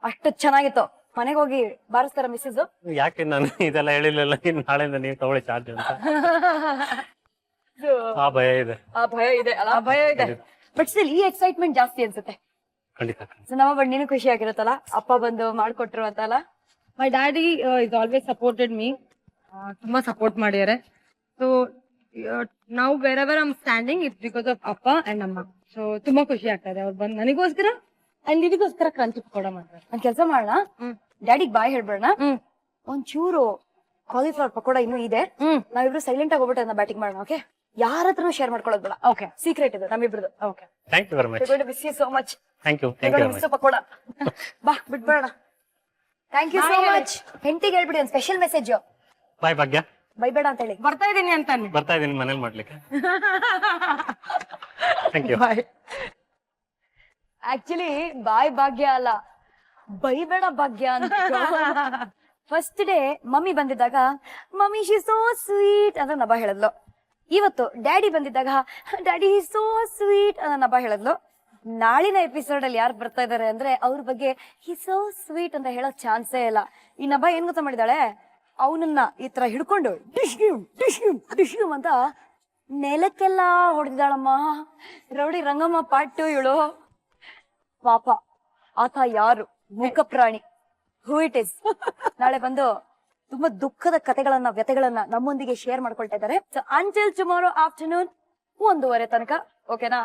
ಅಷ್ಟು ಚೆನ್ನಾಗಿತ್ತು. ಮನೆಗೆ ಹೋಗಿ ಬಾರಿಸ್ತಾರ ಮಿಸ್ಸಸ್. ಯಾಕೆ ನಾನು ಇದೆಲ್ಲ ಹೇಳಿಲ್ಲ, ನಾಳೆಯಿಂದ ನೀವು ತಗೊಳ್ಳಿ ಚಾರ್ಜ್ ಅಂತ. ಆ ಭಯ ಇದೆ. ಅಲ್ಲ ಭಯ ಇದೆ. ಬಟ್ ಸ್ಟಿಲ್ ಈ ಎಕ್ಸೈಟ್ಮೆಂಟ್ ಜಾಸ್ತಿ ಅನ್ಸುತ್ತೆ. ಖಂಡಿತ. ಸೊ ನಮ್ಮ ಬಟ್ ನೀನು ಖುಷಿ ಆಗಿರುತ್ತಲ್ಲ, ಅಪ್ಪ ಬಂದು ಮಾಡ್ಕೊಟ್ರು ಅಂತಲ್ಲ. My daddy is always supported me. ತುಂಬಾ ಸಪೋರ್ಟ್ ಮಾಡಿದ್ದಾರೆ. ಸೊ ನಾವು wherever I'm standing it's because of ಅಪ್ಪ ಅಂಡ್ ಅಮ್ಮ. ಸೊ ತುಂಬಾ ಖುಷಿ ಆಗ್ತಾ ಇದೆ. ಅವ್ರು ಬಂದು ನನಗೋಸ್ಕರ ಅಂಡ್ ಇದಕ್ಕೋಸ್ಕರ ಕ್ರಂಚಿ ಪಕೋಡ ಮಾಡ್ತಾರೆ. ಒಂದ್ ಕೆಲಸ ಮಾಡೋಣ, ಡ್ಯಾಡಿಗ್ ಬಾಯ್ ಹೇಳ್ಬೇಡ. ಒಂಚೂರು ಕಾಲಿಫ್ಲವರ್ ಪಕೋಡ ಇನ್ನೂ ಇದೆ. ನಾವಿಬ್ರು ಸೈಲೆಂಟ್ ಆಗಿ ಹೋಗ್ಬಿಟ್ಟು ಅದನ್ನ ಬ್ಯಾಟಿಂಗ್ ಮಾಡೋಣ. ಓಕೆ? ಯಾರ ಹತ್ರನೂ ಶೇರ್ ಮಾಡ್ಕೊಳ್ಳೋದು ಬೇಡ. ಓಕೆ ಸೀಕ್ರೆಟ್ ಇದೆ ನಮ್ಮಿಬ್ರದ್ದು. Okay thank you very much. Miss you so much. Thank you very much. Pakoda ಬಾ ಬಿಟ್ಬೇಡ. Thank you so much. ಹೆಂಡತಿಗೆ ಹೇಳ್ಬಿಡಿ ಒಂದು ಸ್ಪೆಷಲ್ ಮೆಸೇಜ್. ಬಾಯ್ ಭಾಗ್ಯ. ಬೈಬೇಡ ಅಂತ ಹೇಳಿ. ಬರ್ತಾ ಇದೀನಿ ಅಂತಾನೆ. ಬರ್ತಾ ಇದೀನಿ ಮನೇಲಿ ಮಾಡ್ಲಿಕ್ಕೆ. Thank you. Bye. Actually bye Bhagya ಅಲ್ಲ, ಬೈಬೇಡ ಭಾಗ್ಯ ಅಂತ. ಫಸ್ಟ್ ಡೇ ಮಮ್ಮಿ ಬಂದಿದ್ದಾಗ ಮಮ್ಮಿ ಶಿ ಸೋ ಸ್ವೀಟ್ ಅಂತ ನಬ ಹೇಳಿದ್ಲು. ಇವತ್ತು ಡ್ಯಾಡಿ ಬಂದಿದ್ದಾಗ ಡ್ಯಾಡಿ ಸೋ ಸ್ವೀಟ್ ಅಂತ ನಬ ಹೇಳಿದ್ಲು. ನಾಳಿನ ಎಪಿಸೋಡ್ ಅಲ್ಲಿ ಯಾರು ಬರ್ತಾ ಇದಾರೆ ಅಂದ್ರೆ ಅವ್ರ ಬಗ್ಗೆ ಹಿ ಸೋ ಸ್ವೀಟ್ ಅಂತ ಹೇಳೋ ಚಾನ್ಸೇ ಇಲ್ಲ. ಈ ನಬ ಏನ್ ಗೊತ್ತಾ ಮಾಡಿದಾಳೆ, ಅವನನ್ನ ಈ ತರ ಹಿಡ್ಕೊಂಡು ಡಿಶ್ಯೂಮ್ ಅಂತ ನೆಲಕ್ಕೆಲ್ಲ ಹೊಡೆದಿದ್ದಾಳಮ್ಮ. ರೌಡಿ ರಂಗಮ್ಮ ಪಾಟು ಇವಳು. ಪಾಪ ಆತ ಯಾರು, ಮೂಕ ಪ್ರಾಣಿ, ಹೂ ಇಟ್ ಇಸ್. ನಾಳೆ ಬಂದು ತುಂಬಾ ದುಃಖದ ಕಥೆಗಳನ್ನ ವ್ಯಥೆಗಳನ್ನ ನಮ್ಮೊಂದಿಗೆ ಶೇರ್ ಮಾಡ್ಕೊಳ್ತಾ ಇದ್ದಾರೆ. ಸೊ ಅಂಟಿಲ್ ಟುಮಾರೋ ಆಫ್ಟರ್ನೂನ್ 1:30 ತನಕ, ಓಕೆನಾ?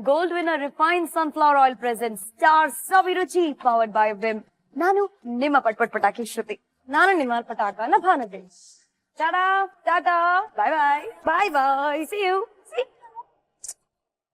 Gold winner refine sunflower oil present star Saviruchi powered by Vim. ನಾನು ನಿಮ್ಮ ಪಟಾಕಿ ಶ್ರುತಿ. ನಾನು ನಿಮ್ಮ ಪಟಾಕ ಭಾನುದೇಶ್. ಟಾಟಾ ಟಾಟಾ ಬಾಯ್ ಬಾಯ್ ಬಾಯ್ ಬಾಯ್ ಸಿ ಯು.